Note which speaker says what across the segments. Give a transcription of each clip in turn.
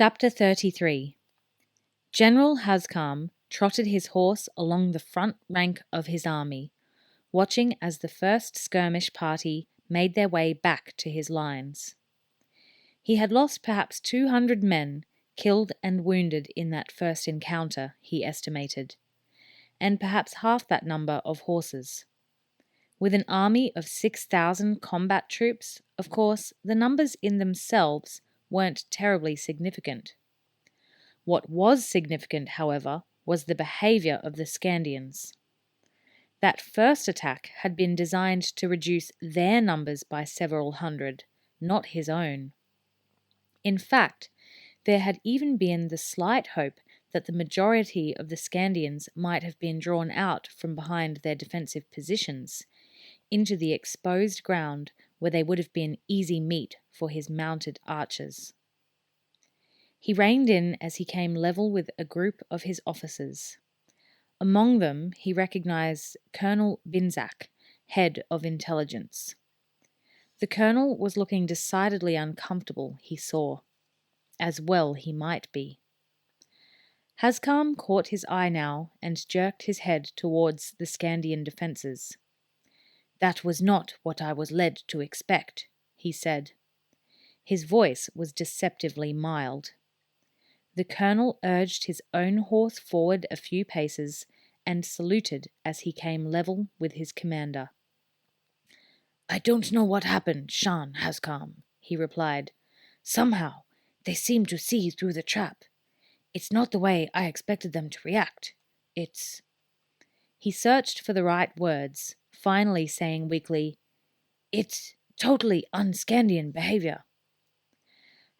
Speaker 1: Chapter 33. General Hascam trotted his horse along the front rank of his army, watching as the first skirmish party made their way back to his lines. He had lost perhaps 200 men, killed and wounded in that first encounter, he estimated, and perhaps half that number of horses. With an army of 6,000 combat troops, of course, the numbers in themselves weren't terribly significant. What was significant, however, was the behaviour of the Skandians. That first attack had been designed to reduce their numbers by several hundred, not his own. In fact, there had even been the slight hope that the majority of the Skandians might have been drawn out from behind their defensive positions into the exposed ground where they would have been easy meat for his mounted archers. He reined in as he came level with a group of his officers. Among them he recognized Colonel Binzak, head of intelligence. The colonel was looking decidedly uncomfortable, he saw. As well he might be. Hascam caught his eye now and jerked his head towards the Skandian defences. "That was not what I was led to expect," he said. His voice was deceptively mild. The colonel urged his own horse forward a few paces and saluted as he came level with his commander. "I don't know what happened, Shan Hascam," he replied. "Somehow they seem to see through the trap. It's not the way I expected them to react. It's—" He searched for the right words, finally saying weakly, "It's totally un-Skandian behaviour."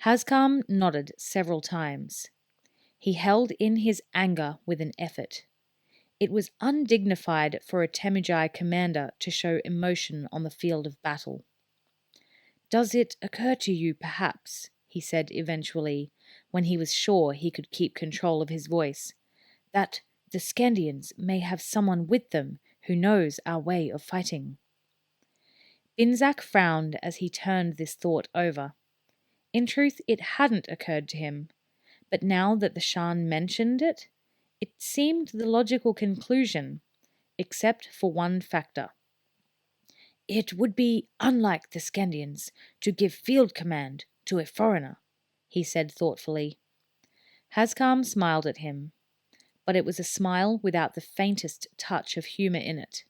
Speaker 1: Hascam nodded several times. He held in his anger with an effort. It was undignified for a Temujai commander to show emotion on the field of battle. "Does it occur to you, perhaps," he said eventually, when he was sure he could keep control of his voice, "that the Skandians may have someone with them who knows our way of fighting?" Binzak frowned as he turned this thought over. In truth, it hadn't occurred to him, but now that the Shan mentioned it, it seemed the logical conclusion, except for one factor. "It would be unlike the Skandians to give field command to a foreigner," he said thoughtfully. Hascam smiled at him, but it was a smile without the faintest touch of humour in it.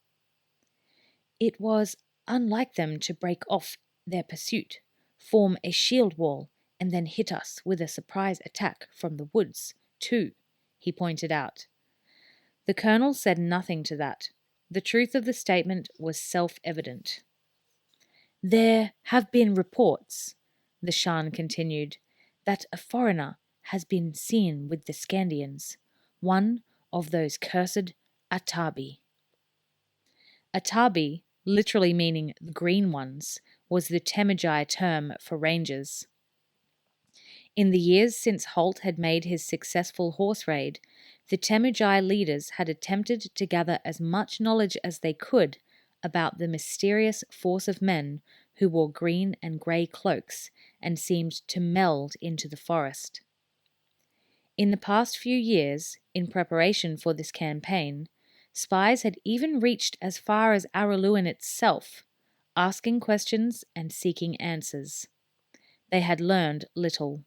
Speaker 1: "It was unlike them to break off their pursuit, form a shield wall, and then hit us with a surprise attack from the woods, too," he pointed out. The colonel said nothing to that. The truth of the statement was self-evident. "There have been reports," the Shan continued, "that a foreigner has been seen with the Skandians, one of those cursed Atabi." Atabi, literally meaning the green ones, was the Temujai term for rangers. In the years since Halt had made his successful horse raid, the Temujai leaders had attempted to gather as much knowledge as they could about the mysterious force of men who wore green and grey cloaks and seemed to meld into the forest. In the past few years, in preparation for this campaign, spies had even reached as far as Araluen itself, asking questions and seeking answers. They had learned little.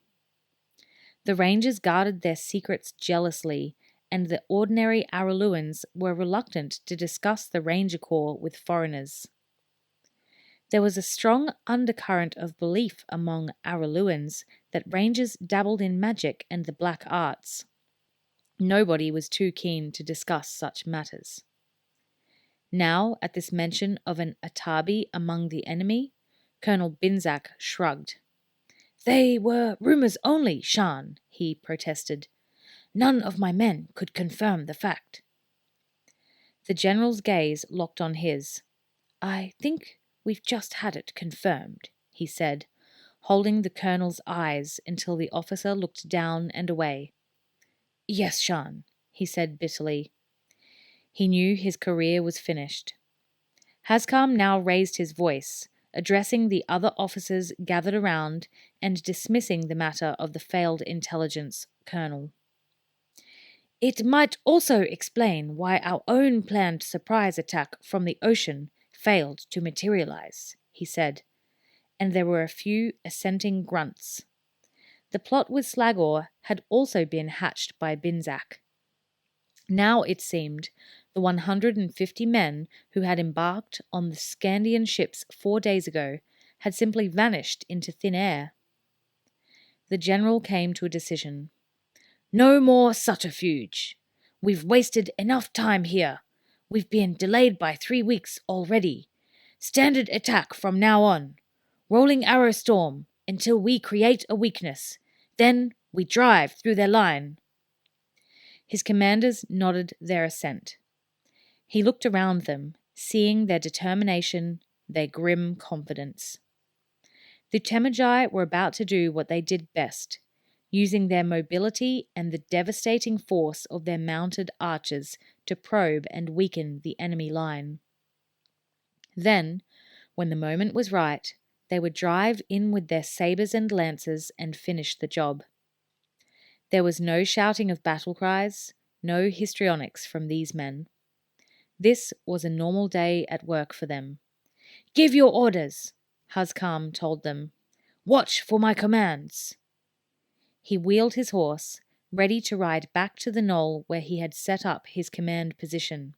Speaker 1: The rangers guarded their secrets jealously, and the ordinary Araluens were reluctant to discuss the Ranger Corps with foreigners. There was a strong undercurrent of belief among Araluens that rangers dabbled in magic and the black arts. Nobody was too keen to discuss such matters. Now, at this mention of an Atabi among the enemy, Colonel Binzak shrugged. "They were rumours only, Shan," he protested. "None of my men could confirm the fact." The general's gaze locked on his. "I think we've just had it confirmed," he said, holding the colonel's eyes until the officer looked down and away. "Yes, Shan," he said bitterly. He knew his career was finished. Hascam now raised his voice, addressing the other officers gathered around and dismissing the matter of the failed intelligence colonel. "It might also explain why our own planned surprise attack from the ocean failed to materialize," he said, and there were a few assenting grunts. The plot with Slagor had also been hatched by Binzak. Now, it seemed, the 150 men who had embarked on the Skandian ships 4 days ago had simply vanished into thin air. The general came to a decision. "No more subterfuge. We've wasted enough time here. We've been delayed by 3 weeks already. Standard attack from now on. Rolling arrow storm until we create a weakness. Then we drive through their line." His commanders nodded their assent. He looked around them, seeing their determination, their grim confidence. The Temujai were about to do what they did best, using their mobility and the devastating force of their mounted archers to probe and weaken the enemy line. Then, when the moment was right, they would drive in with their sabres and lances and finish the job. There was no shouting of battle cries, no histrionics from these men. This was a normal day at work for them. "Give your orders," Hazkam told them. "Watch for my commands." He wheeled his horse, ready to ride back to the knoll where he had set up his command position.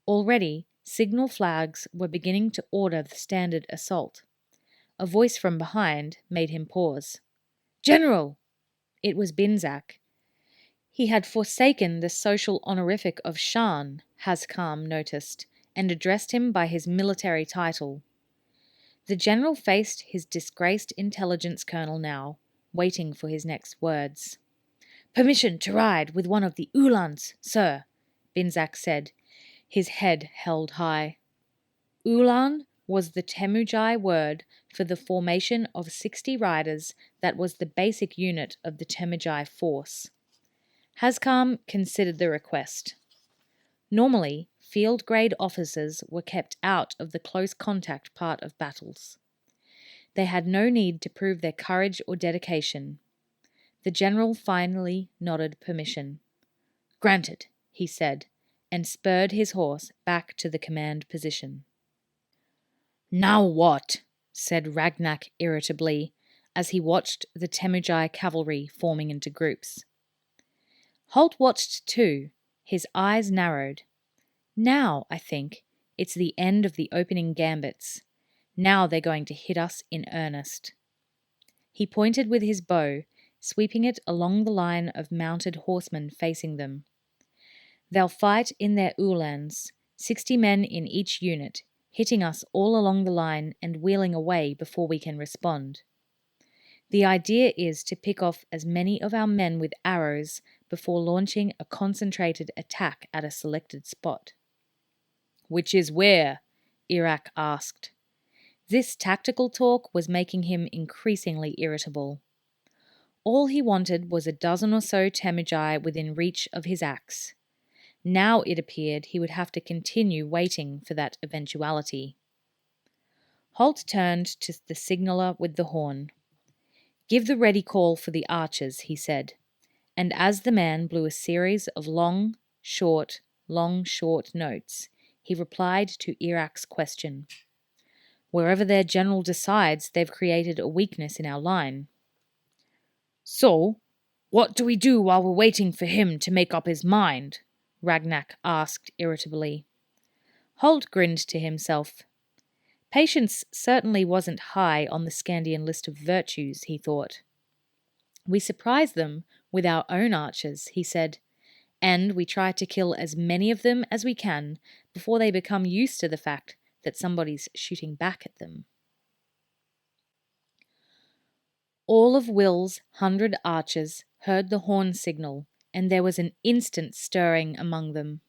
Speaker 1: Already, signal flags were beginning to order the standard assault. A voice from behind made him pause. "General!" It was Binzak. He had forsaken the social honorific of Shan, Hazkam noticed, and addressed him by his military title. The general faced his disgraced intelligence colonel now, waiting for his next words. "Permission to ride with one of the Uhlans, sir," Binzak said, his head held high. Uhlan was the Temujai word for the formation of 60 riders that was the basic unit of the Temujai force. Hazkam considered the request. Normally, field-grade officers were kept out of the close contact part of battles. They had no need to prove their courage or dedication. The general finally nodded permission. "Granted," he said, and spurred his horse back to the command position. "Now what?" said Ragnak irritably, as he watched the Temujai cavalry forming into groups. Halt watched too, his eyes narrowed. "Now, I think, it's the end of the opening gambits. Now they're going to hit us in earnest." He pointed with his bow, sweeping it along the line of mounted horsemen facing them. "They'll fight in their Uhlans, 60 men in each unit, hitting us all along the line and wheeling away before we can respond. The idea is to pick off as many of our men with arrows before launching a concentrated attack at a selected spot." "Which is where?" Iraq asked. This tactical talk was making him increasingly irritable. All he wanted was a dozen or so Temujai within reach of his axe. Now it appeared he would have to continue waiting for that eventuality. Halt turned to the signaller with the horn. "Give the ready call for the archers," he said, and as the man blew a series of long, short notes, he replied to Iraq's question. "Wherever their general decides they've created a weakness in our line." "So, what do we do while we're waiting for him to make up his mind?" Ragnak asked irritably. Holt grinned to himself. Patience certainly wasn't high on the Skandian list of virtues, he thought. "We surprise them with our own archers," he said, "and we try to kill as many of them as we can before they become used to the fact that somebody's shooting back at them." All of Will's 100 archers heard the horn signal, and there was an instant stirring among them.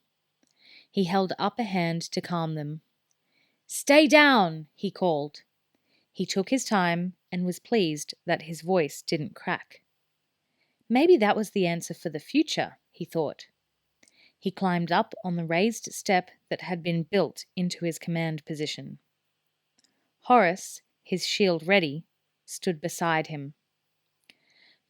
Speaker 1: He held up a hand to calm them. "Stay down," he called. He took his time and was pleased that his voice didn't crack. Maybe that was the answer for the future, he thought. He climbed up on the raised step that had been built into his command position. Horace, his shield ready, stood beside him.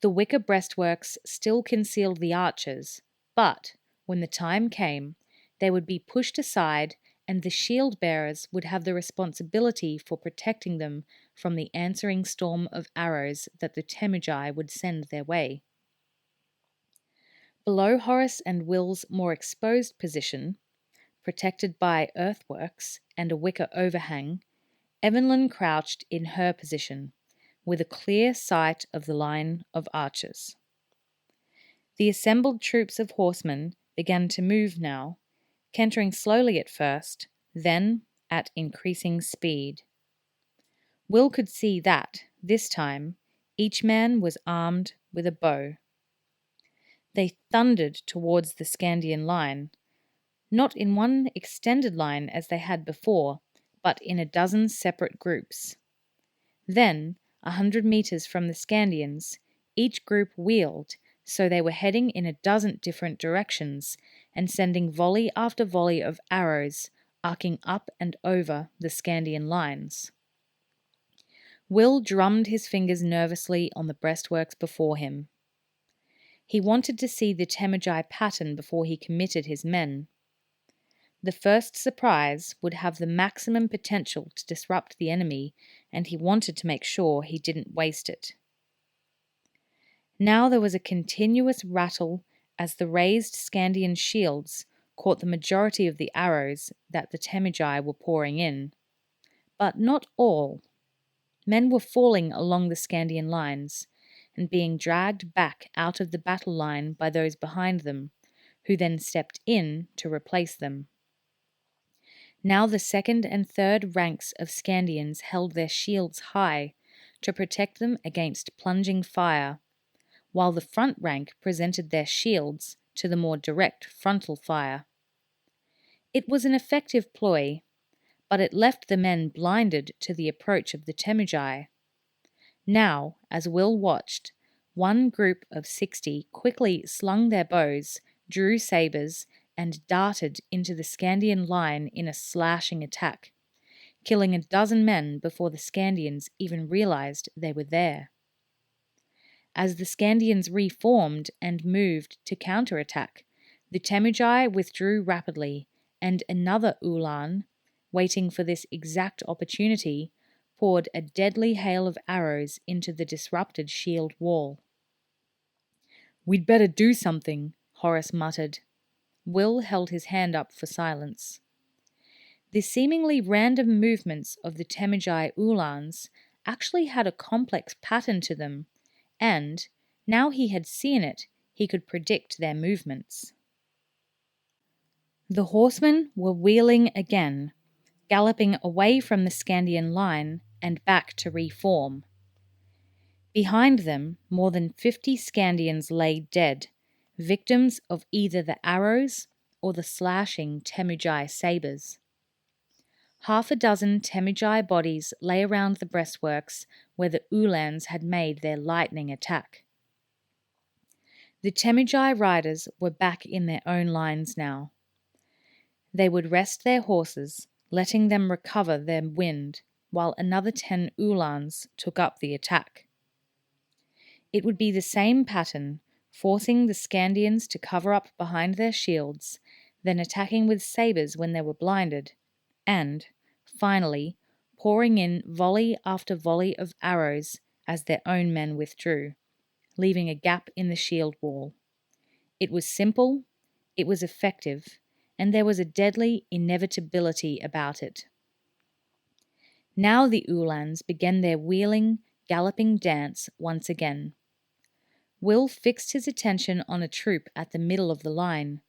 Speaker 1: The wicker breastworks still concealed the archers, but, when the time came, they would be pushed aside and the shield bearers would have the responsibility for protecting them from the answering storm of arrows that the Temujai would send their way. Below Horace and Will's more exposed position, protected by earthworks and a wicker overhang, Evanlyn crouched in her position, with a clear sight of the line of archers. The assembled troops of horsemen began to move now, cantering slowly at first, then at increasing speed. Will could see that, this time, each man was armed with a bow. They thundered towards the Skandian line, not in one extended line as they had before, but in a dozen separate groups. Then, 100 meters from the Skandians, each group wheeled, so they were heading in a dozen different directions and sending volley after volley of arrows, arcing up and over the Skandian lines. Will drummed his fingers nervously on the breastworks before him. He wanted to see the Temujai pattern before he committed his men. The first surprise would have the maximum potential to disrupt the enemy, and he wanted to make sure he didn't waste it. Now there was a continuous rattle as the raised Skandian shields caught the majority of the arrows that the Temujai were pouring in. But not all. Men were falling along the Skandian lines and being dragged back out of the battle line by those behind them, who then stepped in to replace them. Now the second and third ranks of Skandians held their shields high to protect them against plunging fire, while the front rank presented their shields to the more direct frontal fire. It was an effective ploy, but it left the men blinded to the approach of the Temujai. Now, as Will watched, one group of 60 quickly slung their bows, drew sabres, and darted into the Skandian line in a slashing attack, killing a dozen men before the Skandians even realized they were there. As the Skandians reformed and moved to counterattack, the Temujai withdrew rapidly, and another Ulan, waiting for this exact opportunity, poured a deadly hail of arrows into the disrupted shield wall. "We'd better do something," Horace muttered. Will held his hand up for silence. The seemingly random movements of the Temujai Ulans actually had a complex pattern to them, and, now he had seen it, he could predict their movements. The horsemen were wheeling again, galloping away from the Skandian line and back to reform. Behind them, more than 50 Skandians lay dead, victims of either the arrows or the slashing Temujai sabres. Half a dozen Temujai bodies lay around the breastworks where the Ulans had made their lightning attack. The Temujai riders were back in their own lines now. They would rest their horses, letting them recover their wind, while another 10 Ulans took up the attack. It would be the same pattern, forcing the Skandians to cover up behind their shields, then attacking with sabres when they were blinded, and, finally, pouring in volley after volley of arrows as their own men withdrew, leaving a gap in the shield wall. It was simple, it was effective, and there was a deadly inevitability about it. Now the Ulans began their wheeling, galloping dance once again. Will fixed his attention on a troop at the middle of the line,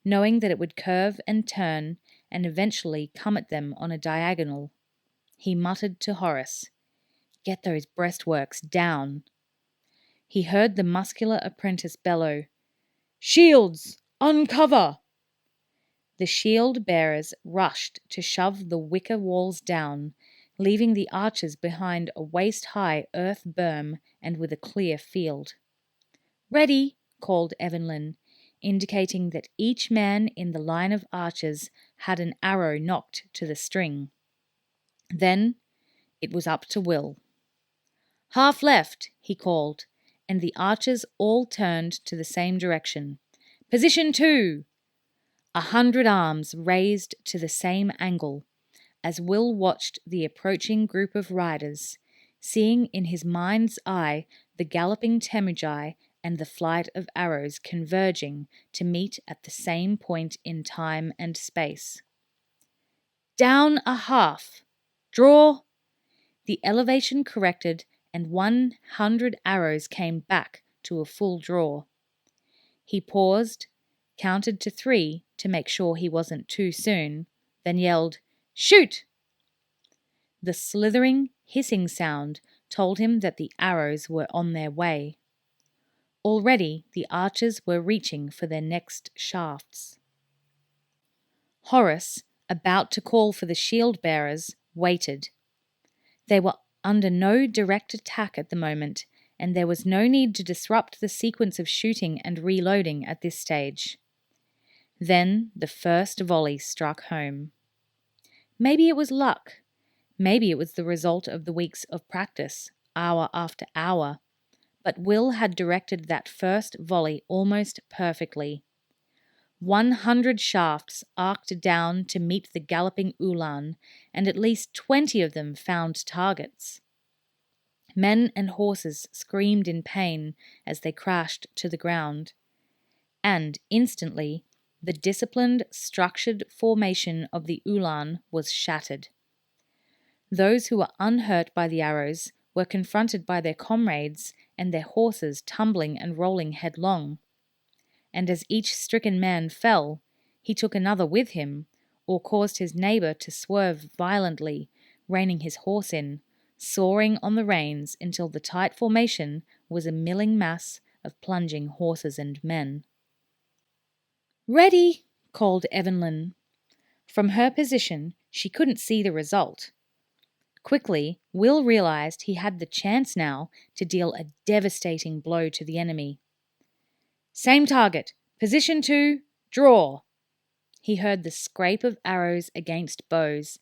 Speaker 1: knowing that it would curve and turn and eventually come at them on a diagonal. He muttered to Horace, "Get those breastworks down." He heard the muscular apprentice bellow, "Shields! Uncover!" The shield bearers rushed to shove the wicker walls down, leaving the archers behind a waist-high earth berm and with a clear field. "Ready!" called Evanlyn, indicating that each man in the line of archers had an arrow knocked to the string. Then, It was up to Will. "Half left," he called, and the archers all turned to the same direction. "Position 2!" 100 arms raised to the same angle, as Will watched the approaching group of riders, seeing in his mind's eye the galloping Temujai and the flight of arrows converging to meet at the same point in time and space. "Down a half! Draw!" The elevation corrected, and 100 arrows came back to a full draw. He paused, counted to 3 to make sure he wasn't too soon, then yelled, "Shoot!" The slithering, hissing sound told him that the arrows were on their way. Already the archers were reaching for their next shafts. Horace, about to call for the shield bearers, waited. They were under no direct attack at the moment, and there was no need to disrupt the sequence of shooting and reloading at this stage. Then the first volley struck home. Maybe it was luck. Maybe it was the result of the weeks of practice, hour after hour. But Will had directed that first volley almost perfectly. 100 shafts arced down to meet the galloping Ulan, and at least 20 of them found targets. Men and horses screamed in pain as they crashed to the ground. And instantly, the disciplined, structured formation of the Ulan was shattered. Those who were unhurt by the arrows were confronted by their comrades and their horses tumbling and rolling headlong. And as each stricken man fell, he took another with him, or caused his neighbour to swerve violently, reining his horse in, soaring on the reins until the tight formation was a milling mass of plunging horses and men. "Ready!" called Evanlyn. From her position, she couldn't see the result. Quickly, Will realized he had the chance now to deal a devastating blow to the enemy. "Same target. Position 2. Draw!" He heard the scrape of arrows against bows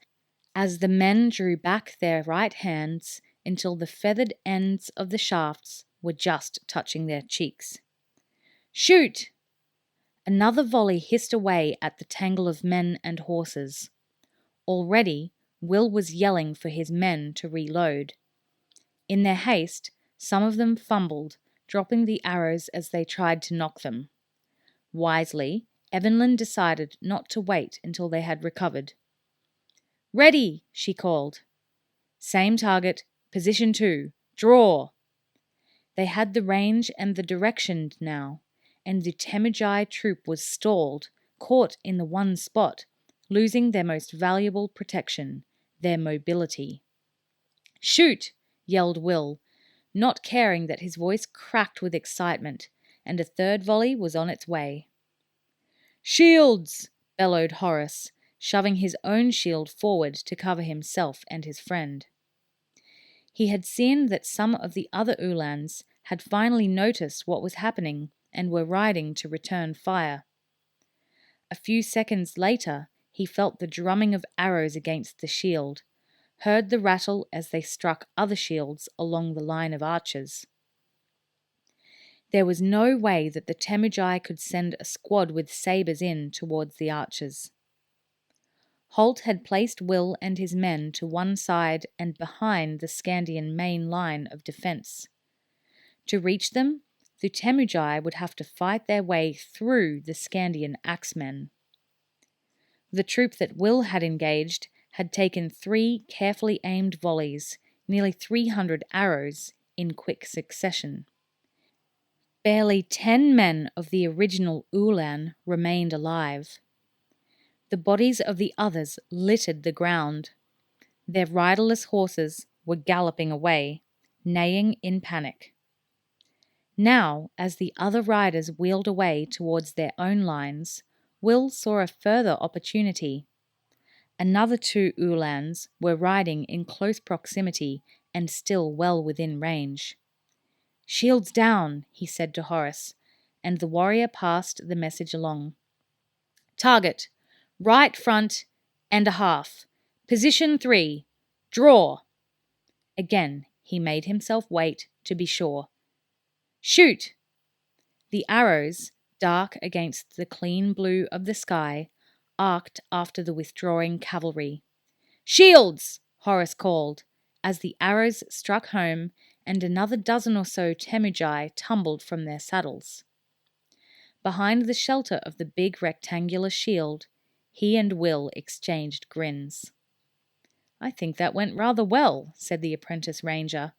Speaker 1: as the men drew back their right hands until the feathered ends of the shafts were just touching their cheeks. "Shoot!" Another volley hissed away at the tangle of men and horses. Already, Will was yelling for his men to reload. In their haste, some of them fumbled, dropping the arrows as they tried to nock them. Wisely, Evanlyn decided not to wait until they had recovered. "Ready!" she called. "Same target. Position 2. Draw!" They had the range and the direction now, and the Temujai troop was stalled, caught in the one spot, losing their most valuable protection, their mobility. "Shoot!" yelled Will, not caring that his voice cracked with excitement, and a third volley was on its way. "Shields!" bellowed Horace, shoving his own shield forward to cover himself and his friend. He had seen that some of the other Ulans had finally noticed what was happening and were riding to return fire. A few seconds later, he felt the drumming of arrows against the shield, heard the rattle as they struck other shields along the line of archers. There was no way that the Temujai could send a squad with sabres in towards the archers. Halt had placed Will and his men to one side and behind the Skandian main line of defence. To reach them, the Temujai would have to fight their way through the Skandian axemen. The troop that Will had engaged had taken 3 carefully aimed volleys, nearly 300 arrows, in quick succession. Barely 10 men of the original Ulan remained alive. The bodies of the others littered the ground. Their riderless horses were galloping away, neighing in panic. Now, as the other riders wheeled away towards their own lines, Will saw a further opportunity. Another 2 Ulans were riding in close proximity and still well within range. "Shields down," he said to Horace, and the warrior passed the message along. "Target, right front and a half. Position 3. Draw!" Again, he made himself wait to be sure. Shoot! The arrows, dark against the clean blue of the sky, arced after the withdrawing cavalry. Shields! Horace called, as the arrows struck home and another dozen or so Temujai tumbled from their saddles. Behind the shelter of the big rectangular shield, he and Will exchanged grins. I think that went rather well, said the apprentice ranger.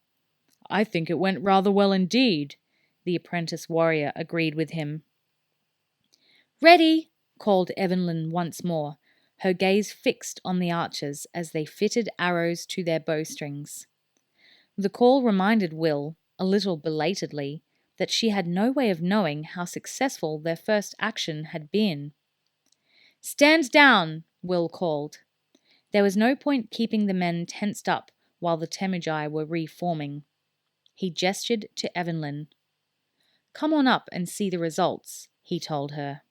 Speaker 1: I think it went rather well indeed, the apprentice warrior agreed with him. Ready, called Evanlyn once more, her gaze fixed on the archers as they fitted arrows to their bowstrings. The call reminded Will, a little belatedly, that she had no way of knowing how successful their first action had been. Stand down, Will called. There was no point keeping the men tensed up while the Temujai were reforming. He gestured to Evanlyn. Come on up and see the results, he told her.